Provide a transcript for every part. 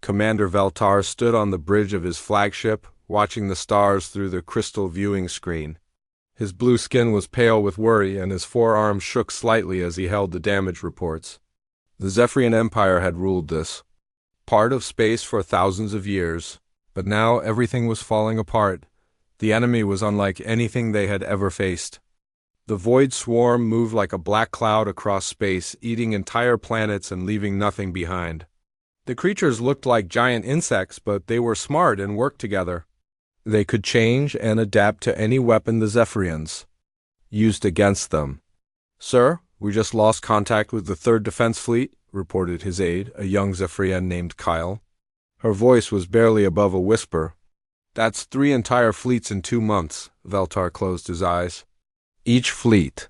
Commander Veltar stood on the bridge of his flagship, watching the stars through the crystal viewing screen. His blue skin was pale with worry, and his forearms shook slightly as he held the damage reports. The Zephyrian Empire had ruled this part of space for thousands of years, but now everything was falling apart. The enemy was unlike anything they had ever faced. The void swarm moved like a black cloud across space, eating entire planets and leaving nothing behind. The creatures looked like giant insects, but they were smart and worked together. They could change and adapt to any weapon the Zephyrians used against them. "Sir, we just lost contact with the 3rd Defense Fleet," reported his aide, a young Zephyrian named Kyle. Her voice was barely above a whisper. "That's 3 entire fleets in 2 months," Veltar closed his eyes. Each fleet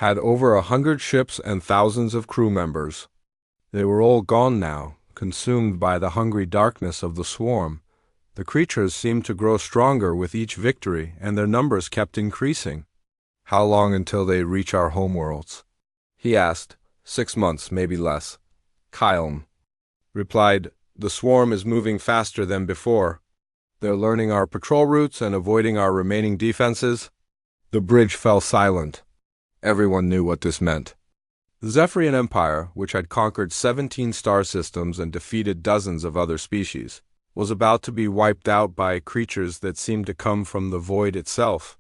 had over 100 ships and thousands of crew members. They were all gone now, consumed by the hungry darkness of the swarm. The creatures seemed to grow stronger with each victory, and their numbers kept increasing. "How long until they reach our homeworlds?" he asked. 6 months, maybe less." Kyle replied. "The swarm is moving faster than before. They're learning our patrol routes and avoiding our remaining defenses." The bridge fell silent. Everyone knew what this meant. The Zephyrian Empire, which had conquered 17 star systems and defeated dozens of other species, was about to be wiped out by creatures that seemed to come from the void itself.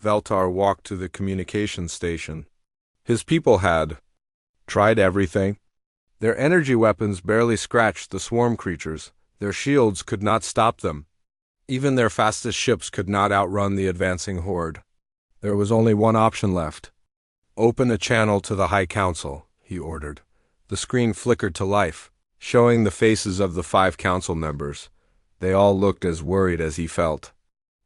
Veltar walked to the communications station. His people had tried everything. Their energy weapons barely scratched the swarm creatures. Their shields could not stop them. Even their fastest ships could not outrun the advancing horde. There was only one option left. "Open a channel to the High Council," he ordered. The screen flickered to life, showing the faces of the 5 council members. They all looked as worried as he felt.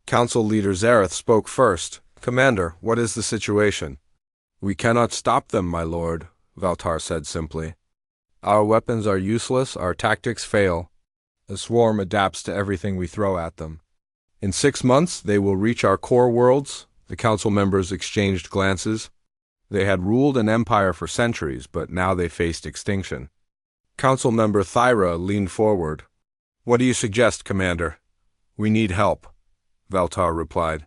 Council leader Zareth spoke first. "Commander, what is the situation?" "We cannot stop them, my lord," Veltar said simply. "Our weapons are useless, our tactics fail. The swarm adapts to everything we throw at them. In 6 months, they will reach our core worlds." The council members exchanged glances. They had ruled an empire for centuries, but now they faced extinction. Council member Thyra leaned forward. "What do you suggest, Commander?" "We need help," Veltar replied.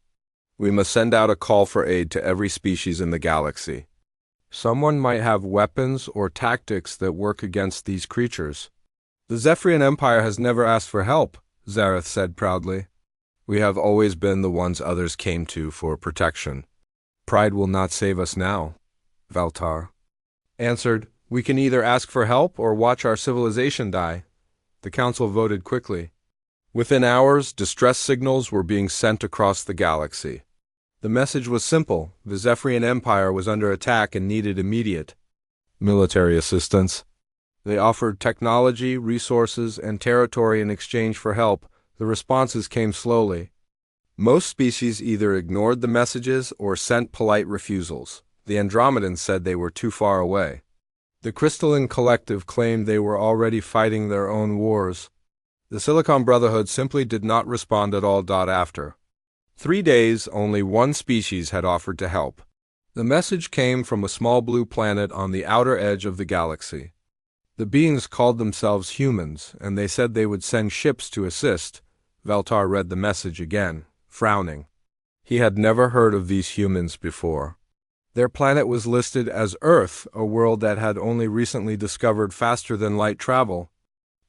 "We must send out a call for aid to every species in the galaxy. Someone might have weapons or tactics that work against these creatures." "The Zephyrian Empire has never asked for help," Zareth said proudly. "We have always been the ones others came to for protection. Pride will not save us now," Veltar answered. "We can either ask for help or watch our civilization die." The council voted quickly. Within hours, distress signals were being sent across the galaxy. The message was simple. The Zephyrian Empire was under attack and needed immediate military assistance. They offered technology, resources, and territory in exchange for help. The responses came slowly. Most species either ignored the messages or sent polite refusals. The Andromedans said they were too far away. The Crystalline Collective claimed they were already fighting their own wars. The Silicon Brotherhood simply did not respond at all. After 3 days, only one species had offered to help. The message came from a small blue planet on the outer edge of the galaxy. The beings called themselves humans, and they said they would send ships to assist. Veltar read the message again, frowning. He had never heard of these humans before. Their planet was listed as Earth, a world that had only recently discovered faster-than-light travel.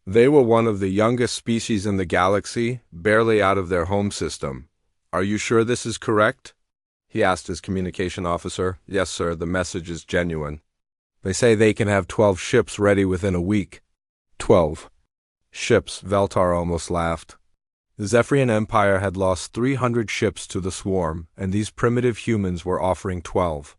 They were one of the youngest species in the galaxy, barely out of their home system. "Are you sure this is correct?" he asked his communication officer. "Yes, sir, the message is genuine. They say they can have 12 ships ready within a week." 12 ships, Veltar almost laughed. The Zephyrian Empire had lost 300 ships to the swarm, and these primitive humans were offering 12.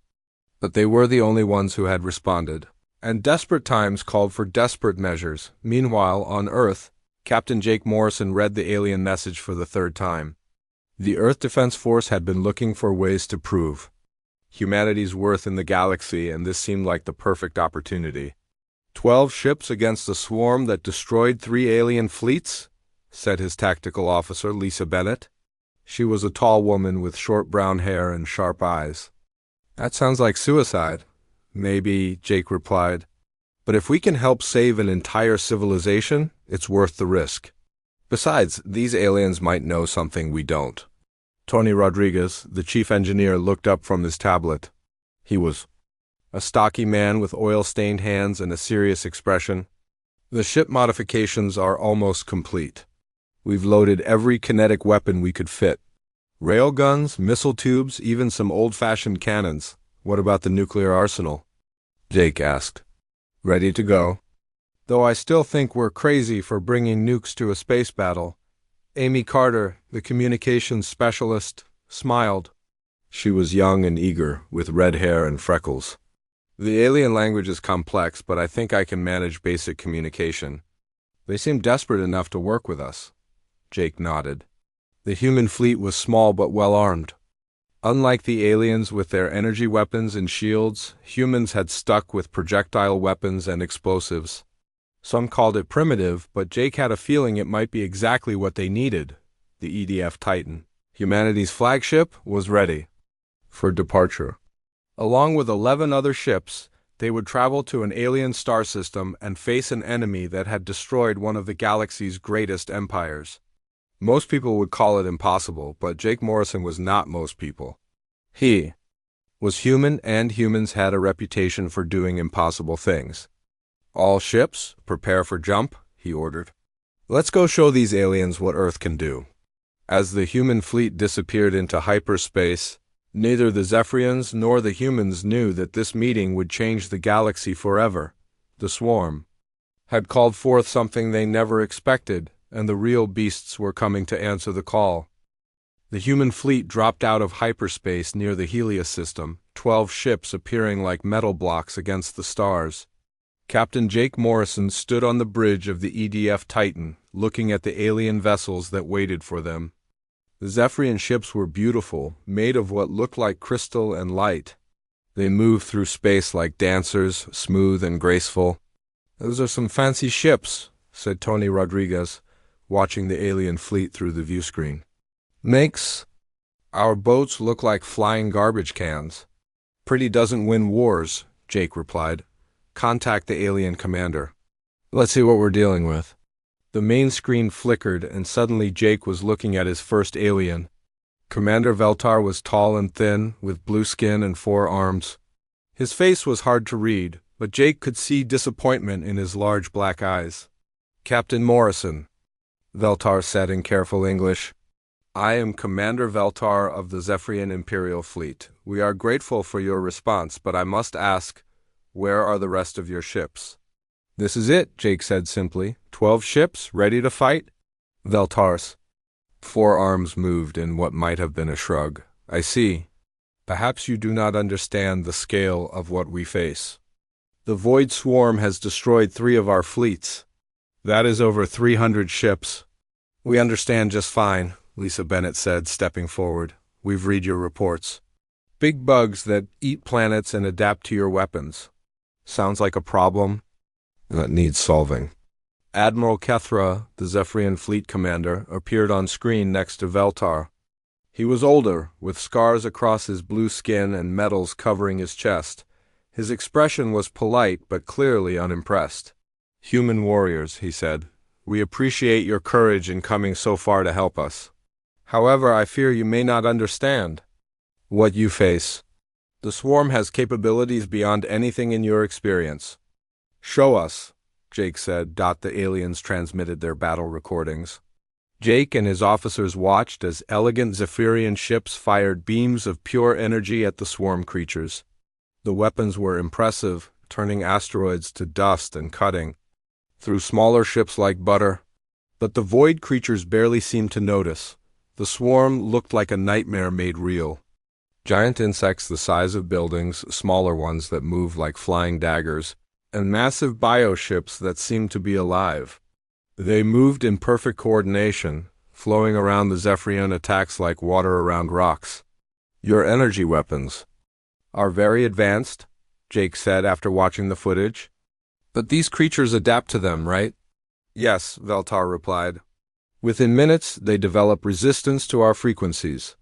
But they were the only ones who had responded. And desperate times called for desperate measures. Meanwhile, on Earth, Captain Jake Morrison read the alien message for the 3rd time. The Earth Defense Force had been looking for ways to prove humanity's worth in the galaxy, and this seemed like the perfect opportunity. 12 ships against a swarm that destroyed 3 alien fleets? Said his tactical officer, Lisa Bennett. She was a tall woman with short brown hair and sharp eyes. "That sounds like suicide." "Maybe," Jake replied. "But if we can help save an entire civilization, It's worth the risk. Besides, these aliens might know something we don't. Tony Rodriguez, the chief engineer, looked up from his tablet. He was a stocky man with oil-stained hands and a serious expression. The ship modifications are almost complete. We've loaded every kinetic weapon we could fit. Railguns, missile tubes, even some old-fashioned cannons. What about the nuclear arsenal? Jake asked. Ready to go. Though I still think we're crazy for bringing nukes to a space battle. Amy Carter, the communications specialist, smiled. She was young and eager, with red hair and freckles. The alien language is complex, but I think I can manage basic communication. They seem desperate enough to work with us. Jake nodded. The human fleet was small but well-armed. Unlike the aliens with their energy weapons and shields, humans had stuck with projectile weapons and explosives. Some called it primitive, but Jake had a feeling it might be exactly what they needed. The EDF Titan, humanity's flagship, was ready for departure. Along with 11 other ships, they would travel to an alien star system and face an enemy that had destroyed one of the galaxy's greatest empires. Most people would call it impossible, but Jake Morrison was not most people. He was human, and humans had a reputation for doing impossible things. All ships, prepare for jump, he ordered. Let's go show these aliens what Earth can do. As the human fleet disappeared into hyperspace, neither the Zephyrians nor the humans knew that this meeting would change the galaxy forever. The swarm had called forth something they never expected, and the real beasts were coming to answer the call. The human fleet dropped out of hyperspace near the Helios system, 12 ships appearing like metal blocks against the stars. Captain Jake Morrison stood on the bridge of the EDF Titan, looking at the alien vessels that waited for them. The Zephyrian ships were beautiful, made of what looked like crystal and light. They moved through space like dancers, smooth and graceful. Those are some fancy ships, said Tony Rodriguez, watching the alien fleet through the viewscreen. Makes our boats look like flying garbage cans. Pretty doesn't win wars, Jake replied. Contact the alien commander. Let's see what we're dealing with. The main screen flickered, and suddenly Jake was looking at his first alien. Commander Veltar was tall and thin, with blue skin and 4 arms. His face was hard to read, but Jake could see disappointment in his large black eyes. Captain Morrison, Veltar said in careful English. I am Commander Veltar of the Zephyrian Imperial Fleet. We are grateful for your response, but I must ask, where are the rest of your ships? This is it, Jake said simply. 12 ships, ready to fight? Veltar's 4 arms moved in what might have been a shrug. I see. Perhaps you do not understand the scale of what we face. The Void Swarm has destroyed 3 of our fleets. That is over 300 ships. We understand just fine, Lisa Bennett said, stepping forward. We've read your reports. Big bugs that eat planets and adapt to your weapons. Sounds like a problem that needs solving. Admiral Kethra, the Zephyrian fleet commander, appeared on screen next to Veltar. He was older, with scars across his blue skin and medals covering his chest. His expression was polite but clearly unimpressed. Human warriors, he said. We appreciate your courage in coming so far to help us. However, I fear you may not understand what you face. The swarm has capabilities beyond anything in your experience. Show us, Jake said. The aliens transmitted their battle recordings. Jake and his officers watched as elegant Zephyrian ships fired beams of pure energy at the swarm creatures. The weapons were impressive, turning asteroids to dust and cutting through smaller ships like butter. But the void creatures barely seemed to notice. The swarm looked like a nightmare made real. Giant insects the size of buildings, smaller ones that moved like flying daggers, and massive bioships that seemed to be alive. They moved in perfect coordination, flowing around the Zephyrian attacks like water around rocks. Your energy weapons are very advanced, Jake said after watching the footage. But these creatures adapt to them, right? Yes, Veltar replied. Within minutes, they develop resistance to our frequencies.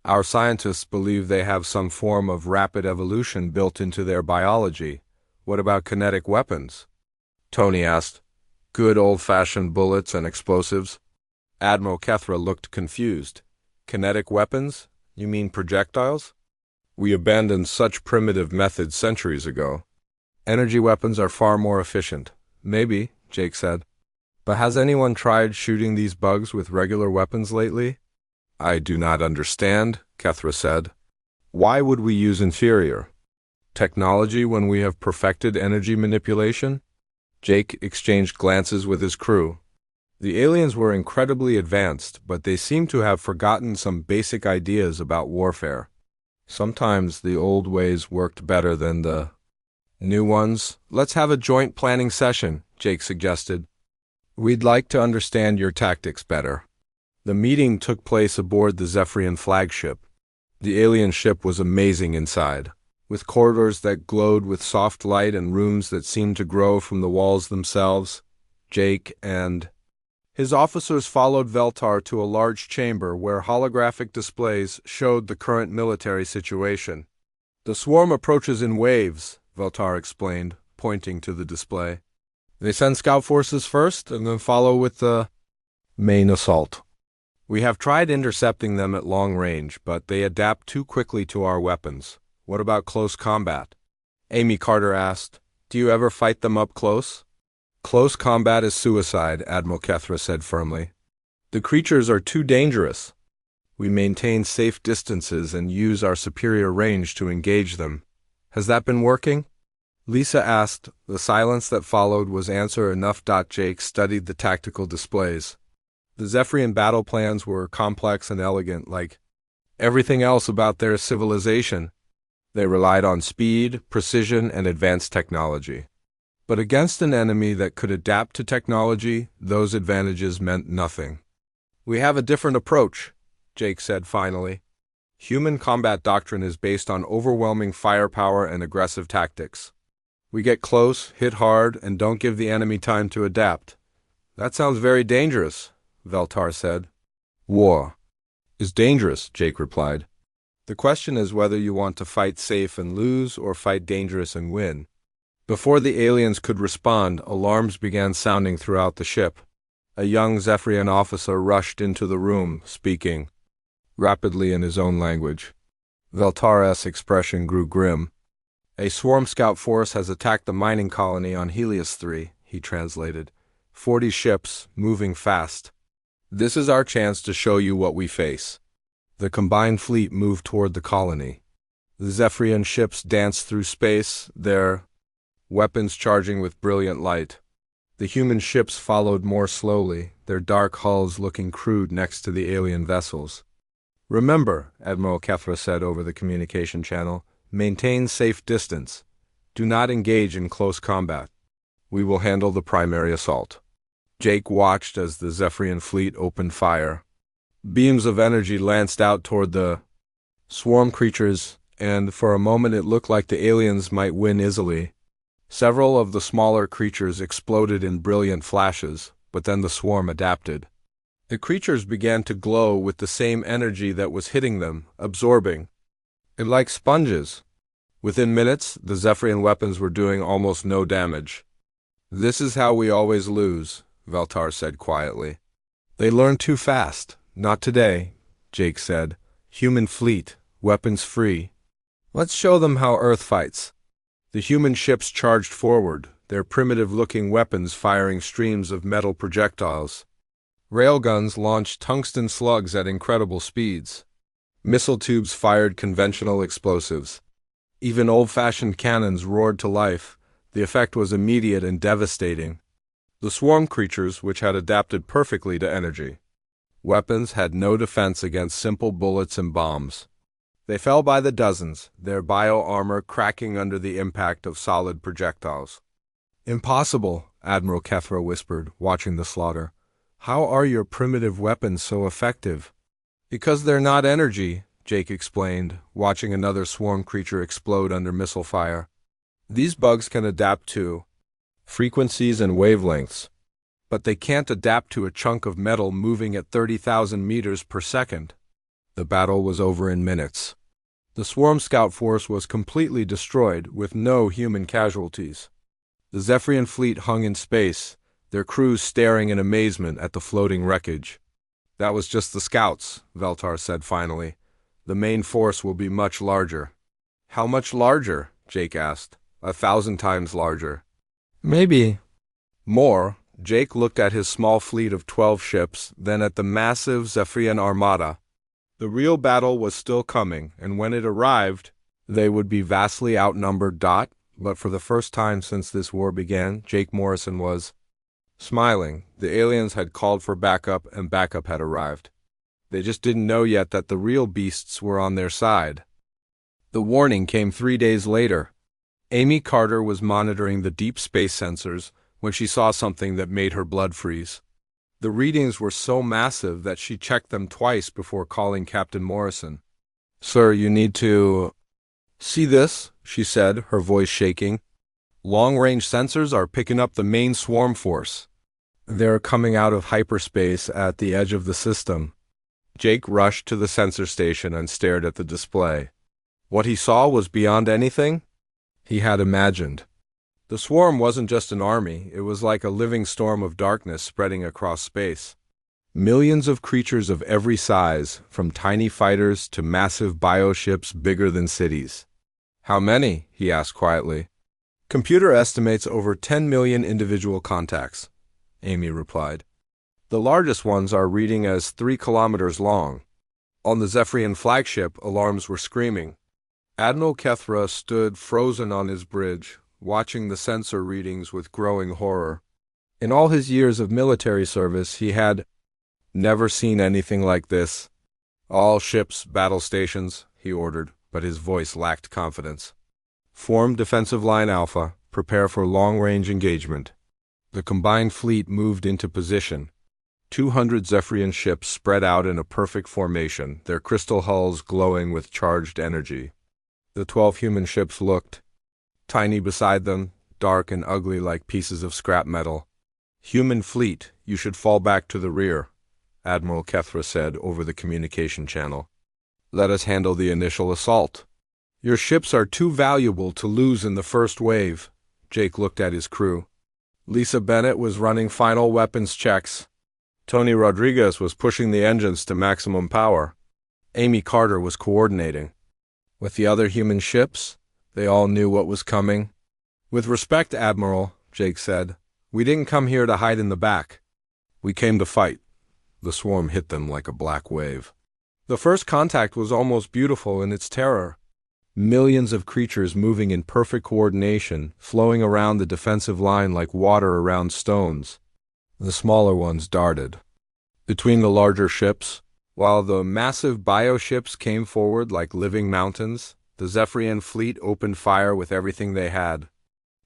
Our scientists believe they have some form of rapid evolution built into their biology. What about kinetic weapons? Tony asked. Good old-fashioned bullets and explosives? Admiral Kethra looked confused. Kinetic weapons? You mean projectiles? We abandoned such primitive methods centuries ago. Energy weapons are far more efficient. Maybe, Jake said. But has anyone tried shooting these bugs with regular weapons lately? I do not understand, Kethra said. Why would we use inferior technology when we have perfected energy manipulation? Jake exchanged glances with his crew. The aliens were incredibly advanced, but they seemed to have forgotten some basic ideas about warfare. Sometimes the old ways worked better than the new ones. Let's have a joint planning session, Jake suggested. We'd like to understand your tactics better. The meeting took place aboard the Zephyrian flagship. The alien ship was amazing inside, with corridors that glowed with soft light and rooms that seemed to grow from the walls themselves. Jake and his officers followed Veltar to a large chamber where holographic displays showed the current military situation. The swarm approaches in waves, Veltar explained, pointing to the display. They send scout forces first and then follow with the main assault. We have tried intercepting them at long range, but they adapt too quickly to our weapons. What about close combat? Amy Carter asked. Do you ever fight them up close? Close combat is suicide, Admiral Kethra said firmly. The creatures are too dangerous. We maintain safe distances and use our superior range to engage them. Has that been working? Lisa asked. The silence that followed was answer enough. Jake studied the tactical displays. The Zephyrian battle plans were complex and elegant, like everything else about their civilization. They relied on speed, precision, and advanced technology. But against an enemy that could adapt to technology, those advantages meant nothing. We have a different approach, Jake said finally. Human combat doctrine is based on overwhelming firepower and aggressive tactics. We get close, hit hard, and don't give the enemy time to adapt. That sounds very dangerous, Veltar said. War is dangerous, Jake replied. The question is whether you want to fight safe and lose or fight dangerous and win. Before the aliens could respond, alarms began sounding throughout the ship. A young Zephyrian officer rushed into the room, speaking rapidly in his own language. Veltar's expression grew grim. A swarm scout force has attacked the mining colony on Helios 3, he translated. 40 ships, moving fast. This is our chance to show you what we face. The combined fleet moved toward the colony. The Zephyrian ships danced through space, their weapons charging with brilliant light. The human ships followed more slowly, their dark hulls looking crude next to the alien vessels. Remember, Admiral Kethra said over the communication channel, maintain safe distance. Do not engage in close combat. We will handle the primary assault. Jake watched as the Zephyrian fleet opened fire. Beams of energy lanced out toward the swarm creatures, and for a moment it looked like the aliens might win easily. Several of the smaller creatures exploded in brilliant flashes, but then the swarm adapted. The creatures began to glow with the same energy that was hitting them, absorbing it like sponges. Within minutes, the Zephyrian weapons were doing almost no damage. This is how we always lose, Veltar said quietly. They learn too fast. Not today, Jake said. Human fleet, weapons free. Let's show them how Earth fights. The human ships charged forward, their primitive-looking weapons firing streams of metal projectiles. Railguns launched tungsten slugs at incredible speeds. Missile tubes fired conventional explosives. Even old-fashioned cannons roared to life. The effect was immediate and devastating. The swarm creatures, which had adapted perfectly to energy. Weapons had no defense against simple bullets and bombs. They fell by the dozens, their bio-armor cracking under the impact of solid projectiles. Impossible, Admiral Kethra whispered, watching the slaughter. How are your primitive weapons so effective? Because they're not energy, Jake explained, watching another swarm creature explode under missile fire. These bugs can adapt to frequencies and wavelengths, but they can't adapt to a chunk of metal moving at 30,000 meters per second. The battle was over in minutes. The swarm scout force was completely destroyed, with no human casualties. The Zephyrian fleet hung in space, their crews staring in amazement at the floating wreckage. "That was just the scouts," Veltar said finally. "The main force will be much larger." "How much larger?" Jake asked. 1,000 times larger. "Maybe More." Jake looked at his small fleet of 12 ships, then at the massive Zephyrian armada. The real battle was still coming, and when it arrived, they would be vastly outnumbered. But for the first time since this war began, Jake Morrison was smiling. The aliens had called for backup, and backup had arrived. They just didn't know yet that the real beasts were on their side. The warning came 3 days later. Amy Carter was monitoring the deep space sensors when she saw something that made her blood freeze. The readings were so massive that she checked them twice before calling Captain Morrison. "Sir, you need to see this," she said, her voice shaking. "Long-range sensors are picking up the main swarm force. They're coming out of hyperspace at the edge of the system." Jake rushed to the sensor station and stared at the display. What he saw was beyond anything he had imagined. The swarm wasn't just an army, it was like a living storm of darkness spreading across space. Millions of creatures of every size, from tiny fighters to massive bioships bigger than cities. "How many?" he asked quietly. "Computer estimates over 10 million individual contacts," Amy replied. "The largest ones are reading as 3 kilometers long." On the Zephyrian flagship, alarms were screaming. Admiral Kethra stood frozen on his bridge, watching the sensor readings with growing horror. In all his years of military service, he had never seen anything like this. "All ships, battle stations," he ordered, but his voice lacked confidence. "Form defensive line Alpha. Prepare for long-range engagement." The combined fleet moved into position. 200 Zephyrian ships spread out in a perfect formation, their crystal hulls glowing with charged energy. The 12 human ships looked tiny beside them, dark and ugly like pieces of scrap metal. "Human fleet, you should fall back to the rear," Admiral Kethra said over the communication channel. "Let us handle the initial assault. Your ships are too valuable to lose in the first wave." Jake looked at his crew. Lisa Bennett was running final weapons checks. Tony Rodriguez was pushing the engines to maximum power. Amy Carter was coordinating. With the other human ships, they all knew what was coming. "With respect, Admiral," Jake said, "we didn't come here to hide in the back. We came to fight." The swarm hit them like a black wave. The first contact was almost beautiful in its terror. Millions of creatures moving in perfect coordination, flowing around the defensive line like water around stones. The smaller ones darted between the larger ships, while the massive bioships came forward like living mountains. The Zephyrian fleet opened fire with everything they had.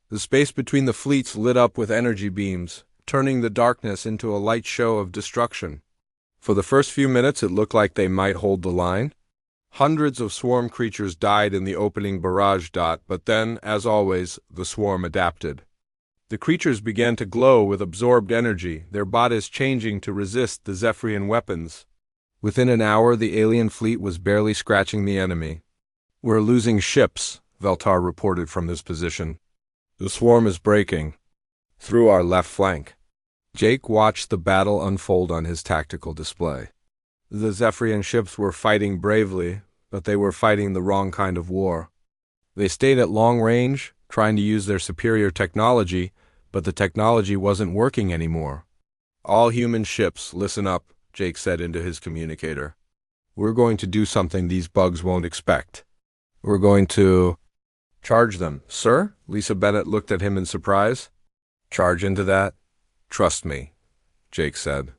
The space between the fleets lit up with energy beams, turning the darkness into a light show of destruction. For the first few minutes it looked like they might hold the line. Hundreds of swarm creatures died in the opening barrage. But then, as always, the swarm adapted. The creatures began to glow with absorbed energy, their bodies changing to resist the Zephyrian weapons. Within an hour the alien fleet was barely scratching the enemy. "We're losing ships," Veltar reported from his position. "The swarm is breaking through our left flank." Jake watched the battle unfold on his tactical display. The Zephyrian ships were fighting bravely, but they were fighting the wrong kind of war. They stayed at long range, trying to use their superior technology, but the technology wasn't working anymore. "All human ships, listen up," Jake said into his communicator. "We're going to do something these bugs won't expect. We're going to charge them." "Sir?" Lisa Bennett looked at him in surprise. "Charge into that? Trust me," Jake said.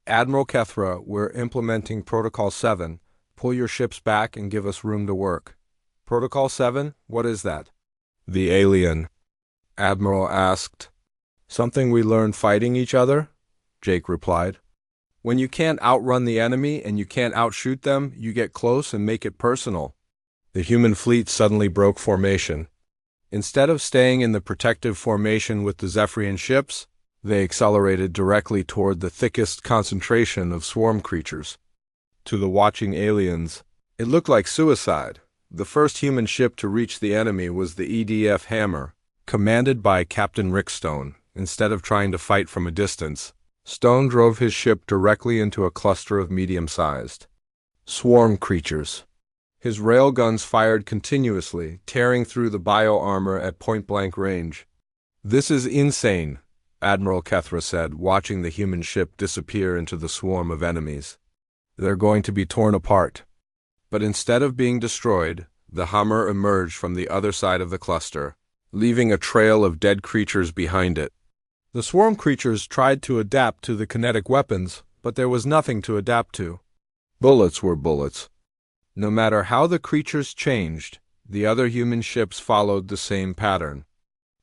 "Admiral Kethra, we're implementing Protocol 7. Pull your ships back and give us room to work." "Protocol 7? What is that?" "The alien," Admiral asked. "Something we learned fighting each other," Jake replied. "When you can't outrun the enemy and you can't outshoot them, you get close and make it personal." The human fleet suddenly broke formation. Instead of staying in the protective formation with the Zephyrian ships, they accelerated directly toward the thickest concentration of swarm creatures. To the watching aliens, it looked like suicide. The first human ship to reach the enemy was the EDF Hammer, commanded by Captain Rickstone, Instead of trying to fight from a distance, Stone drove his ship directly into a cluster of medium-sized swarm creatures. His railguns fired continuously, tearing through the bio-armor at point-blank range. "This is insane," Admiral Kethra said, watching the human ship disappear into the swarm of enemies. "They're going to be torn apart." But instead of being destroyed, the Hummer emerged from the other side of the cluster, leaving a trail of dead creatures behind it. The swarm creatures tried to adapt to the kinetic weapons, but there was nothing to adapt to. Bullets were bullets. No matter how the creatures changed, the other human ships followed the same pattern.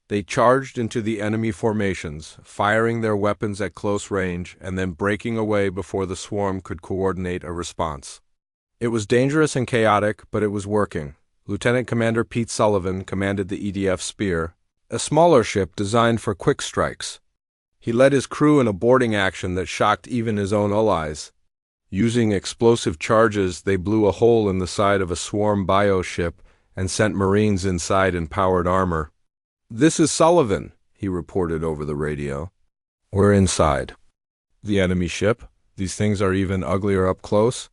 They charged into the enemy formations, firing their weapons at close range and then breaking away before the swarm could coordinate a response. It was dangerous and chaotic, but it was working. Lieutenant Commander Pete Sullivan commanded the EDF Spear, a smaller ship designed for quick strikes. He led his crew in a boarding action that shocked even his own allies. Using explosive charges, they blew a hole in the side of a swarm bio-ship and sent Marines inside in powered armor. "This is Sullivan," he reported over the radio. "We're inside." "The enemy ship? These things are even uglier up close?"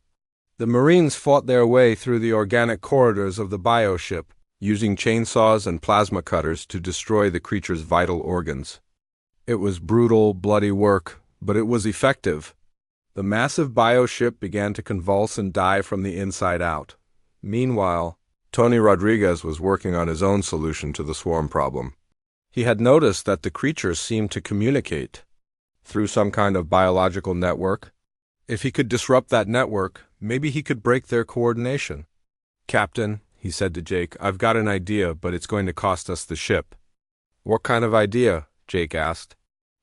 The Marines fought their way through the organic corridors of the bio-ship, using chainsaws and plasma cutters to destroy the creature's vital organs. It was brutal, bloody work, but it was effective. The massive bio-ship began to convulse and die from the inside out. Meanwhile, Tony Rodriguez was working on his own solution to the swarm problem. He had noticed that the creatures seemed to communicate through some kind of biological network. If he could disrupt that network, maybe he could break their coordination. "Captain," he said to Jake, "I've got an idea, but it's going to cost us the ship." "What kind of idea?" Jake asked.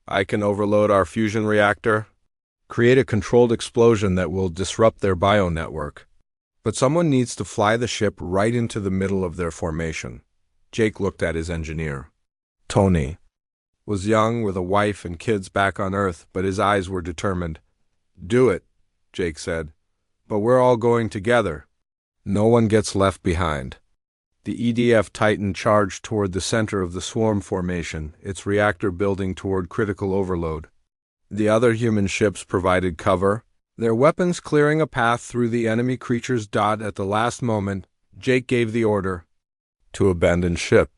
"I can overload our fusion reactor, create a controlled explosion that will disrupt their bio-network. But someone needs to fly the ship right into the middle of their formation." Jake looked at his engineer. Tony was young, with a wife and kids back on Earth, but his eyes were determined. "Do it," Jake said. "But we're all going together. No one gets left behind." The EDF Titan charged toward the center of the swarm formation, its reactor building toward critical overload. The other human ships provided cover, their weapons clearing a path through the enemy creature's dot. At the last moment, Jake gave the order to abandon ship.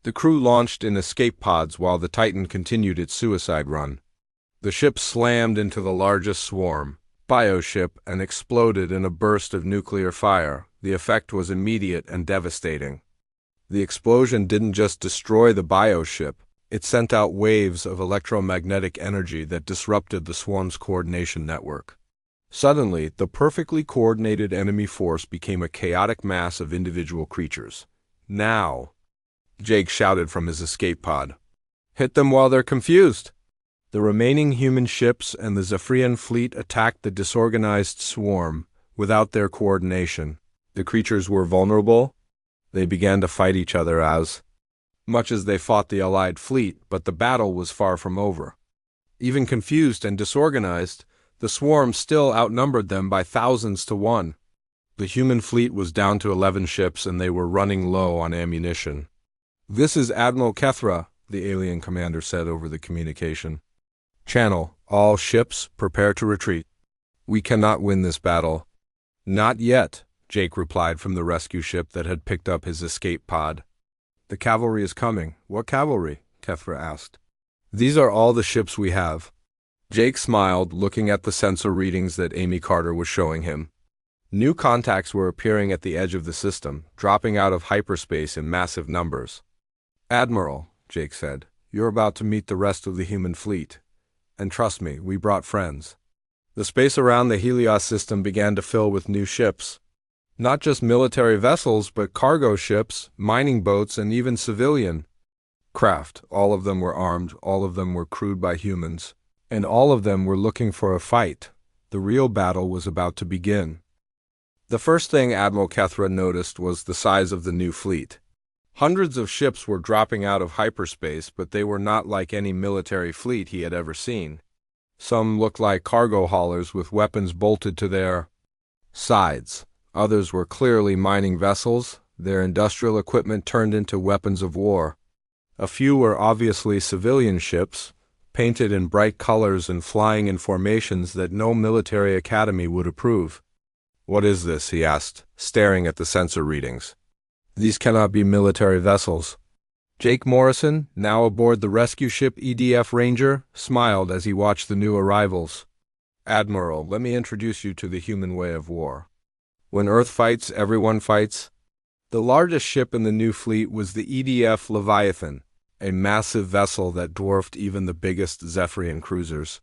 The crew launched in escape pods while the Titan continued its suicide run. The ship slammed into the largest swarm bio-ship and exploded in a burst of nuclear fire. The effect was immediate and devastating. The explosion didn't just destroy the bio-ship, it sent out waves of electromagnetic energy that disrupted the swarm's coordination network. Suddenly, the perfectly coordinated enemy force became a chaotic mass of individual creatures. "Now!" Jake shouted from his escape pod. "Hit them while they're confused!" The remaining human ships and the Zephyrian fleet attacked the disorganized swarm. Without their coordination, the creatures were vulnerable. They began to fight each other as much as they fought the Allied fleet, but the battle was far from over. Even confused and disorganized, the swarm still outnumbered them by thousands to one. The human fleet was down to 11 ships and they were running low on ammunition. "This is Admiral Kethra," the alien commander said over the communication channel. "All ships, prepare to retreat. We cannot win this battle." "Not yet," Jake replied from the rescue ship that had picked up his escape pod. "The cavalry is coming." "What cavalry?" Kethra asked. "These are all the ships we have." Jake smiled, looking at the sensor readings that Amy Carter was showing him. New contacts were appearing at the edge of the system, dropping out of hyperspace in massive numbers. "Admiral," Jake said, "you're about to meet the rest of the human fleet. And trust me, we brought friends." The space around the Helios system began to fill with new ships. Not just military vessels, but cargo ships, mining boats, and even civilian craft. All of them were armed, all of them were crewed by humans, and all of them were looking for a fight. The real battle was about to begin. The first thing Admiral Kethra noticed was the size of the new fleet. Hundreds of ships were dropping out of hyperspace, but they were not like any military fleet he had ever seen. Some looked like cargo haulers with weapons bolted to their sides. Others were clearly mining vessels, their industrial equipment turned into weapons of war. A few were obviously civilian ships, painted in bright colors and flying in formations that no military academy would approve. "What is this?" he asked, staring at the sensor readings. "These cannot be military vessels." Jake Morrison, now aboard the rescue ship EDF Ranger, smiled as he watched the new arrivals. "Admiral, let me introduce you to the human way of war. When Earth fights, everyone fights." The largest ship in the new fleet was the EDF Leviathan, a massive vessel that dwarfed even the biggest Zephyrian cruisers.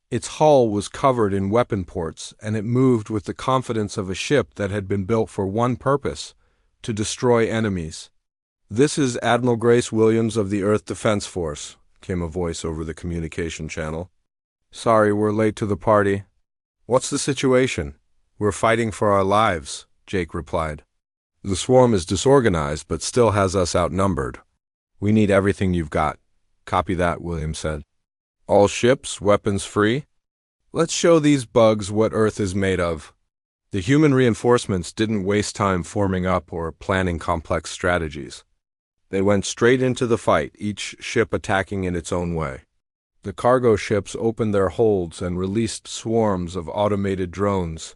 Its hull was covered in weapon ports, and it moved with the confidence of a ship that had been built for one purpose: to destroy enemies. "This is Admiral Grace Williams of the Earth Defense Force," came a voice over the communication channel. "Sorry, we're late to the party." "What's the situation?" "We're fighting for our lives," Jake replied. "The swarm is disorganized, but still has us outnumbered. We need everything you've got." "Copy that," Williams said. "All ships, weapons free? Let's show these bugs what Earth is made of." The human reinforcements didn't waste time forming up or planning complex strategies. They went straight into the fight, each ship attacking in its own way. The cargo ships opened their holds and released swarms of automated drones.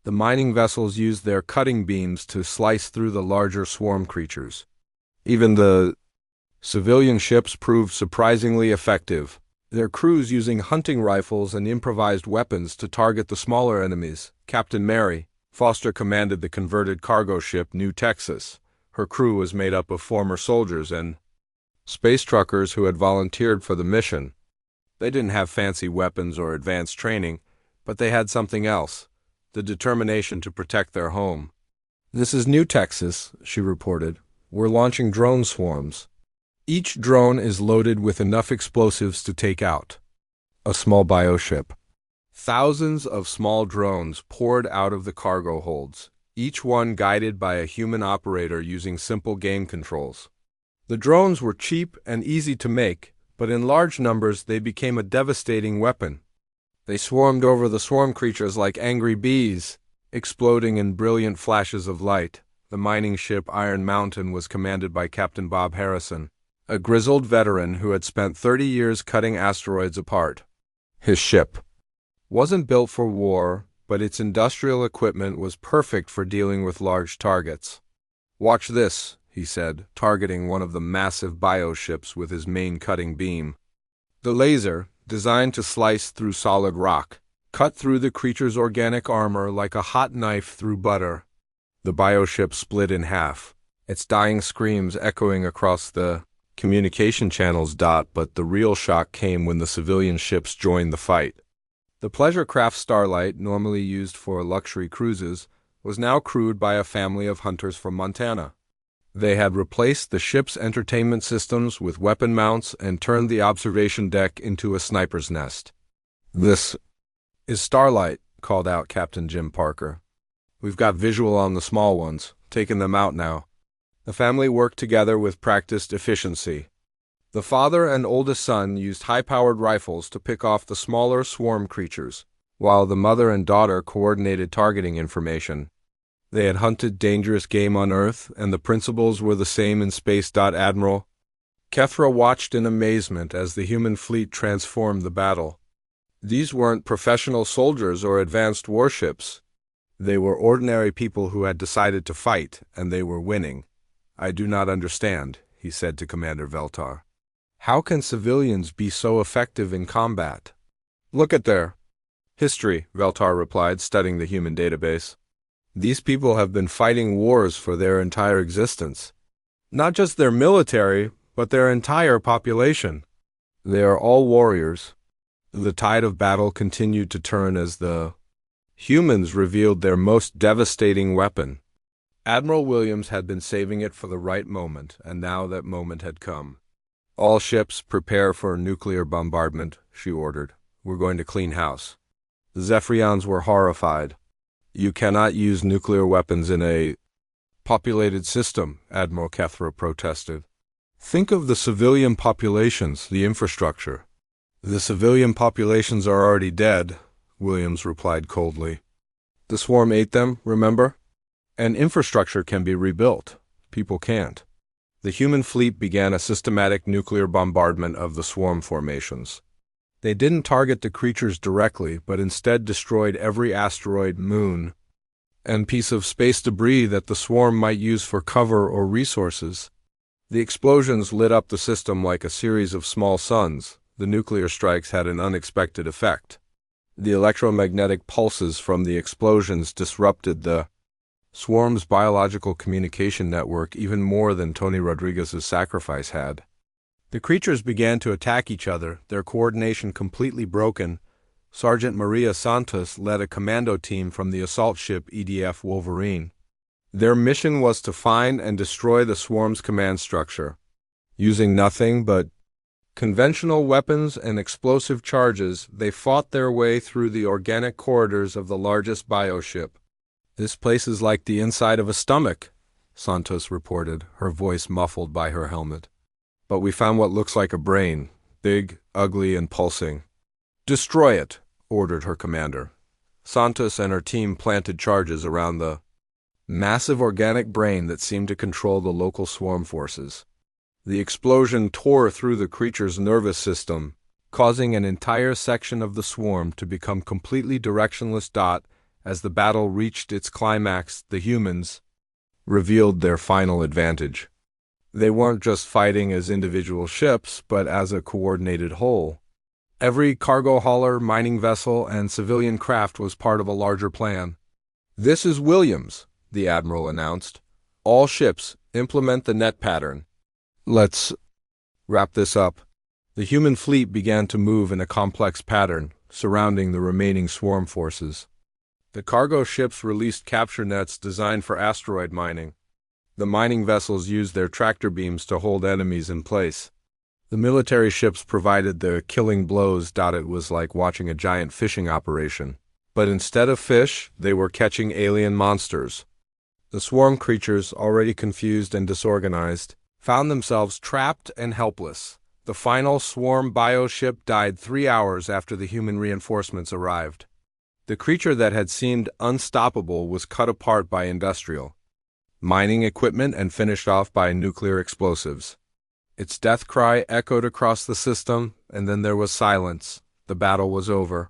The mining vessels used their cutting beams to slice through the larger swarm creatures. Even the civilian ships proved surprisingly effective, their crews using hunting rifles and improvised weapons to target the smaller enemies. Captain Mary Foster commanded the converted cargo ship New Texas. Her crew was made up of former soldiers and space truckers who had volunteered for the mission. They didn't have fancy weapons or advanced training, but they had something else: the determination to protect their home. "This is New Texas," she reported. "We're launching drone swarms. Each drone is loaded with enough explosives to take out a small bioship." Thousands of small drones poured out of the cargo holds, each one guided by a human operator using simple game controls. The drones were cheap and easy to make, but in large numbers they became a devastating weapon. They swarmed over the swarm creatures like angry bees, exploding in brilliant flashes of light. The mining ship Iron Mountain was commanded by Captain Bob Harrison, a grizzled veteran who had spent 30 years cutting asteroids apart. His ship wasn't built for war, but its industrial equipment was perfect for dealing with large targets. "Watch this," he said, targeting one of the massive bioships with his main cutting beam. The laser, designed to slice through solid rock, cut through the creature's organic armor like a hot knife through butter. The bioship split in half, its dying screams echoing across the communication channels. But the real shock came when the civilian ships joined the fight. The pleasure craft Starlight, normally used for luxury cruises, was now crewed by a family of hunters from Montana. They had replaced the ship's entertainment systems with weapon mounts and turned the observation deck into a sniper's nest. "This is Starlight," called out Captain Jim Parker. "We've got visual on the small ones, taking them out now." The family worked together with practiced efficiency. The father and oldest son used high-powered rifles to pick off the smaller swarm creatures, while the mother and daughter coordinated targeting information. They had hunted dangerous game on Earth, and the principles were the same in space. Admiral Kethra watched in amazement as the human fleet transformed the battle. These weren't professional soldiers or advanced warships. They were ordinary people who had decided to fight, and they were winning. "I do not understand," he said to Commander Veltar. "How can civilians be so effective in combat?" "Look at their history," Veltar replied, studying the human database. "These people have been fighting wars for their entire existence. Not just their military, but their entire population. They are all warriors." The tide of battle continued to turn as the humans revealed their most devastating weapon. Admiral Williams had been saving it for the right moment, and now that moment had come. "All ships prepare for nuclear bombardment," she ordered. "We're going to clean house." The Zephyrians were horrified. "You cannot use nuclear weapons in a populated system," Admiral Kethra protested. "Think of the civilian populations, the infrastructure." "The civilian populations are already dead," Williams replied coldly. "The swarm ate them, remember? And infrastructure can be rebuilt. People can't." The human fleet began a systematic nuclear bombardment of the swarm formations. They didn't target the creatures directly, but instead destroyed every asteroid, moon, and piece of space debris that the swarm might use for cover or resources. The explosions lit up the system like a series of small suns. The nuclear strikes had an unexpected effect. The electromagnetic pulses from the explosions disrupted the swarm's biological communication network even more than Tony Rodriguez's sacrifice had. The creatures began to attack each other, their coordination completely broken. Sergeant Maria Santos led a commando team from the assault ship EDF Wolverine. Their mission was to find and destroy the swarm's command structure. Using nothing but conventional weapons and explosive charges, they fought their way through the organic corridors of the largest bioship. "This place is like the inside of a stomach," Santos reported, her voice muffled by her helmet. "But we found what looks like a brain, big, ugly, and pulsing." "Destroy it," ordered her commander. Santos and her team planted charges around the massive organic brain that seemed to control the local swarm forces. The explosion tore through the creature's nervous system, causing an entire section of the swarm to become completely directionless. As the battle reached its climax, the humans revealed their final advantage. They weren't just fighting as individual ships, but as a coordinated whole. Every cargo hauler, mining vessel, and civilian craft was part of a larger plan. "This is Williams," the admiral announced. "All ships, implement the net pattern. Let's wrap this up." The human fleet began to move in a complex pattern, surrounding the remaining swarm forces. The cargo ships released capture nets designed for asteroid mining. The mining vessels used their tractor beams to hold enemies in place. The military ships provided the killing blows. It was like watching a giant fishing operation. But instead of fish, they were catching alien monsters. The swarm creatures, already confused and disorganized, found themselves trapped and helpless. The final swarm bioship died 3 hours after the human reinforcements arrived. The creature that had seemed unstoppable was cut apart by industrial mining equipment and finished off by nuclear explosives. Its death cry echoed across the system, and then there was silence. The battle was over.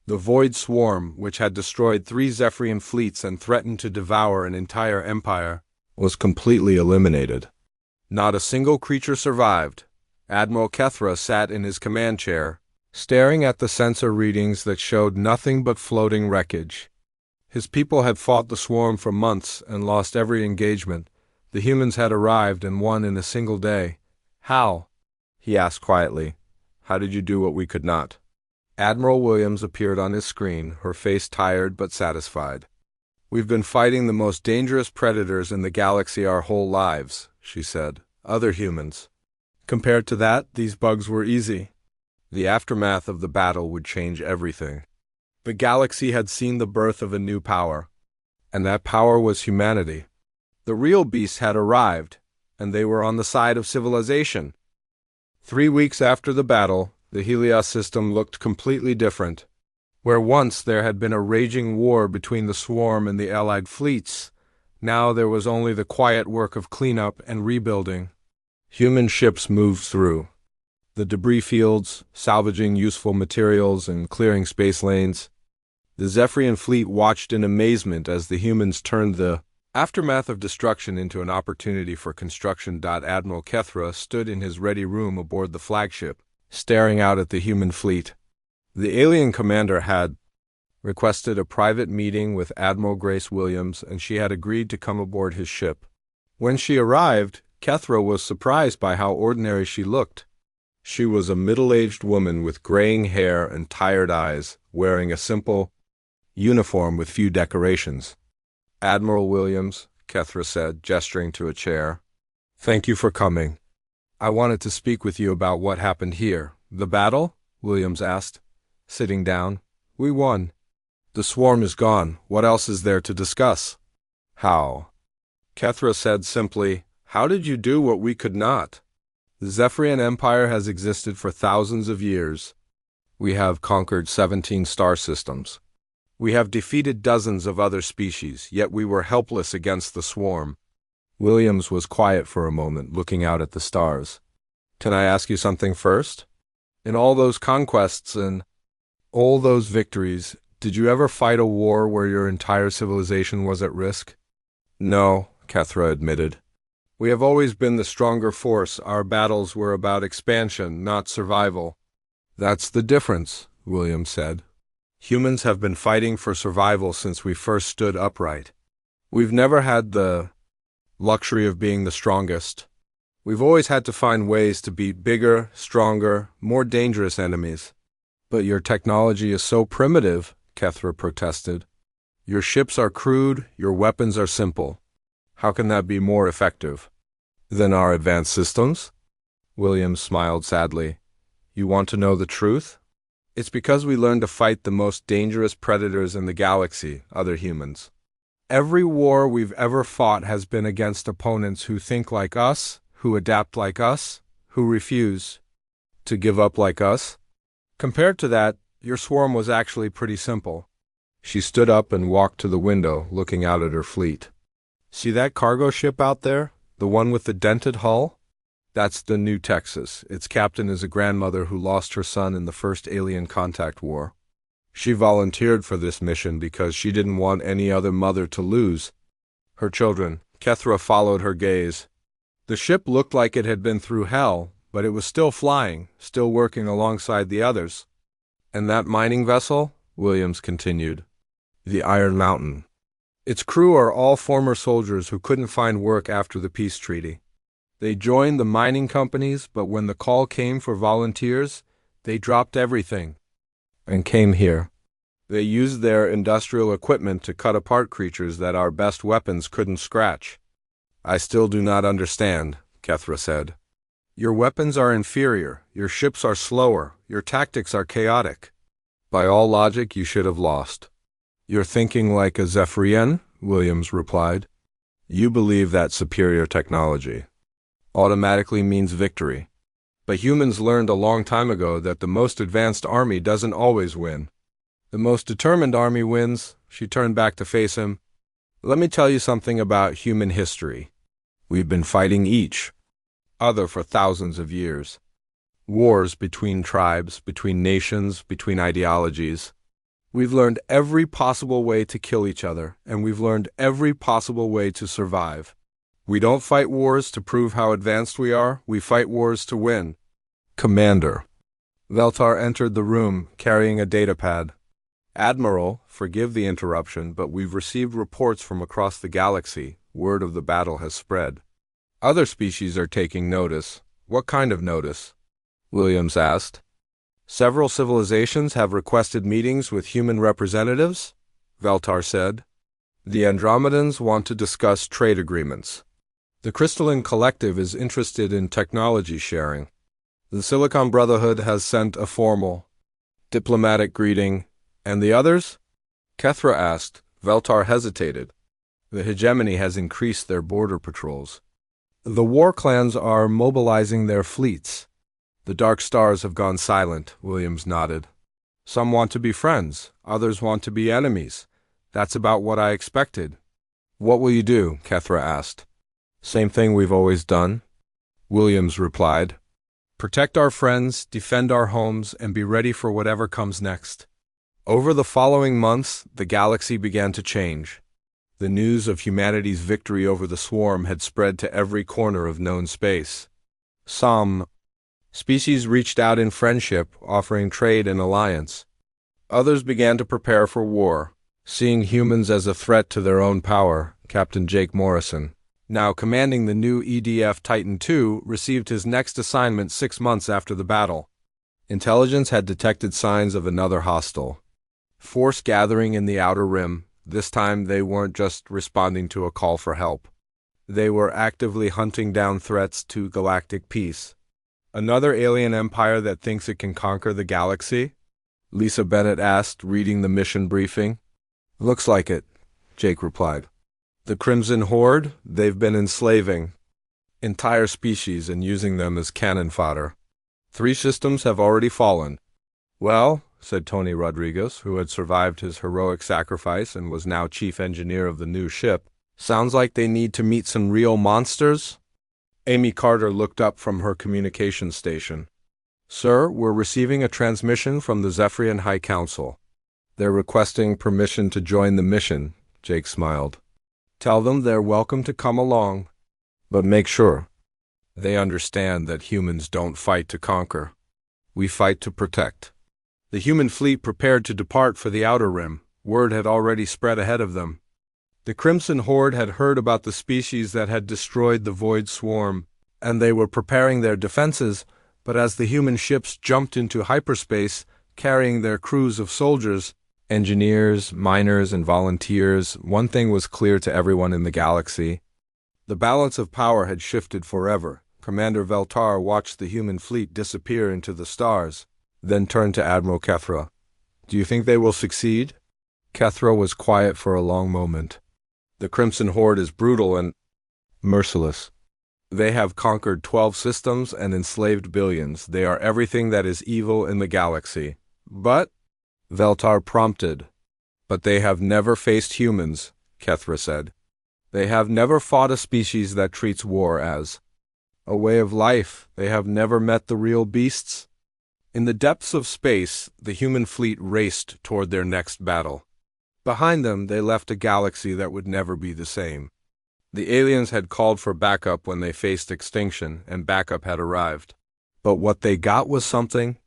The Void Swarm, which had destroyed 3 Zephyrian fleets and threatened to devour an entire empire, was completely eliminated. Not a single creature survived. Admiral Kethra sat in his command chair, staring at the sensor readings that showed nothing but floating wreckage. His people had fought the swarm for months and lost every engagement. The humans had arrived and won in a single day. "How?" he asked quietly. "How did you do what we could not?" Admiral Williams appeared on his screen, her face tired but satisfied. "We've been fighting the most dangerous predators in the galaxy our whole lives," she said. "Other humans. Compared to that, these bugs were easy." The aftermath of the battle would change everything. The galaxy had seen the birth of a new power, and that power was humanity. The real beasts had arrived, and they were on the side of civilization. 3 weeks after the battle, the Helios system looked completely different. Where once there had been a raging war between the swarm and the allied fleets, now there was only the quiet work of cleanup and rebuilding. Human ships moved through the debris fields, salvaging useful materials and clearing space lanes. The Zephyrian fleet watched in amazement as the humans turned the aftermath of destruction into an opportunity for construction. Admiral Kethra stood in his ready room aboard the flagship, staring out at the human fleet. The alien commander had requested a private meeting with Admiral Grace Williams, and she had agreed to come aboard his ship. When she arrived, Kethra was surprised by how ordinary she looked. She was a middle-aged woman with graying hair and tired eyes, wearing a simple uniform with few decorations. "Admiral Williams," Kethra said, gesturing to a chair, "thank you for coming. I wanted to speak with you about what happened here." "The battle?" Williams asked, sitting down. "We won. The swarm is gone. What else is there to discuss?" "How?" Kethra said simply, "How did you do what we could not? The Zephyrian Empire has existed for thousands of years. We have conquered 17 star systems. We have defeated dozens of other species, yet we were helpless against the swarm. Williams was quiet for a moment, looking out at the stars. Can I ask you something first? In all those conquests and all those victories, did you ever fight a war where your entire civilization was at risk? No, Kethra admitted. We have always been the stronger force. Our battles were about expansion, not survival. That's the difference, Williams said. Humans have been fighting for survival since we first stood upright. We've never had the luxury of being the strongest. We've always had to find ways to beat bigger, stronger, more dangerous enemies. But your technology is so primitive, Kethra protested. Your ships are crude, your weapons are simple. How can that be more effective than our advanced systems? Williams smiled sadly. You want to know the truth? It's because we learned to fight the most dangerous predators in the galaxy, other humans. Every war we've ever fought has been against opponents who think like us, who adapt like us, who refuse to give up like us. Compared to that, your swarm was actually pretty simple. She stood up and walked to the window, looking out at her fleet. See that cargo ship out there? The one with the dented hull? That's the New Texas. Its captain is a grandmother who lost her son in the first alien contact war. She volunteered for this mission because she didn't want any other mother to lose her children. Kethra followed her gaze. The ship looked like it had been through hell, but it was still flying, still working alongside the others. And that mining vessel? Williams continued. The Iron Mountain. Its crew are all former soldiers who couldn't find work after the peace treaty. They joined the mining companies, but when the call came for volunteers, they dropped everything and came here. They used their industrial equipment to cut apart creatures that our best weapons couldn't scratch. I still do not understand, Kethra said. Your weapons are inferior, your ships are slower, your tactics are chaotic. By all logic, you should have lost. You're thinking like a Zephyrian, Williams replied. You believe that superior technology automatically means victory. But humans learned a long time ago that the most advanced army doesn't always win. The most determined army wins. She turned back to face him. Let me tell you something about human history. We've been fighting each other for thousands of years. Wars between tribes, between nations, between ideologies. We've learned every possible way to kill each other, and we've learned every possible way to survive. We don't fight wars to prove how advanced we are, we fight wars to win. Commander. Veltar entered the room, carrying a datapad. Admiral, forgive the interruption, but we've received reports from across the galaxy. Word of the battle has spread. Other species are taking notice. What kind of notice? Williams asked. Several civilizations have requested meetings with human representatives, Veltar said. The Andromedans want to discuss trade agreements. The Crystalline Collective is interested in technology sharing. The Silicon Brotherhood has sent a formal diplomatic greeting. And the others? Kethra asked. Veltar hesitated. The hegemony has increased their border patrols. The war clans are mobilizing their fleets. The Dark Stars have gone silent, Williams nodded. Some want to be friends, others want to be enemies. That's about what I expected. What will you do? Kethra asked. Same thing we've always done, Williams replied. Protect our friends, defend our homes, and be ready for whatever comes next. Over the following months, the galaxy began to change. The news of humanity's victory over the swarm had spread to every corner of known space. Some species reached out in friendship, offering trade and alliance. Others began to prepare for war, seeing humans as a threat to their own power. Captain Jake Morrison, now commanding the new EDF Titan II, received his next assignment 6 months after the battle. Intelligence had detected signs of another hostile force gathering in the Outer Rim. This time they weren't just responding to a call for help. They were actively hunting down threats to galactic peace. Another alien empire that thinks it can conquer the galaxy? Lisa Bennett asked, reading the mission briefing. Looks like it, Jake replied. The Crimson Horde, they've been enslaving entire species and using them as cannon fodder. 3 systems have already fallen. Well, said Tony Rodriguez, who had survived his heroic sacrifice and was now chief engineer of the new ship, Sounds like they need to meet some real monsters? Amy Carter looked up from her communication station. Sir, we're receiving a transmission from the Zephyrian High Council. They're requesting permission to join the mission, Jake smiled. Tell them they're welcome to come along, but make sure they understand that humans don't fight to conquer. We fight to protect. The human fleet prepared to depart for the Outer Rim. Word had already spread ahead of them. The Crimson Horde had heard about the species that had destroyed the Void Swarm, and they were preparing their defenses, but as the human ships jumped into hyperspace, carrying their crews of soldiers, engineers, miners, and volunteers, one thing was clear to everyone in the galaxy. The balance of power had shifted forever. Commander Veltar watched the human fleet disappear into the stars, then turned to Admiral Kethra. Do you think they will succeed? Kethra was quiet for a long moment. The Crimson Horde is brutal and merciless. They have conquered 12 systems and enslaved billions. They are everything that is evil in the galaxy. But, Veltar prompted, but they have never faced humans, Kethra said. They have never fought a species that treats war as a way of life. They have never met the real beasts. In the depths of space, the human fleet raced toward their next battle. Behind them, they left a galaxy that would never be the same. The aliens had called for backup when they faced extinction, and backup had arrived. But what they got was something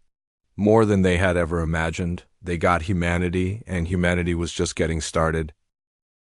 more than they had ever imagined. They got humanity, and humanity was just getting started.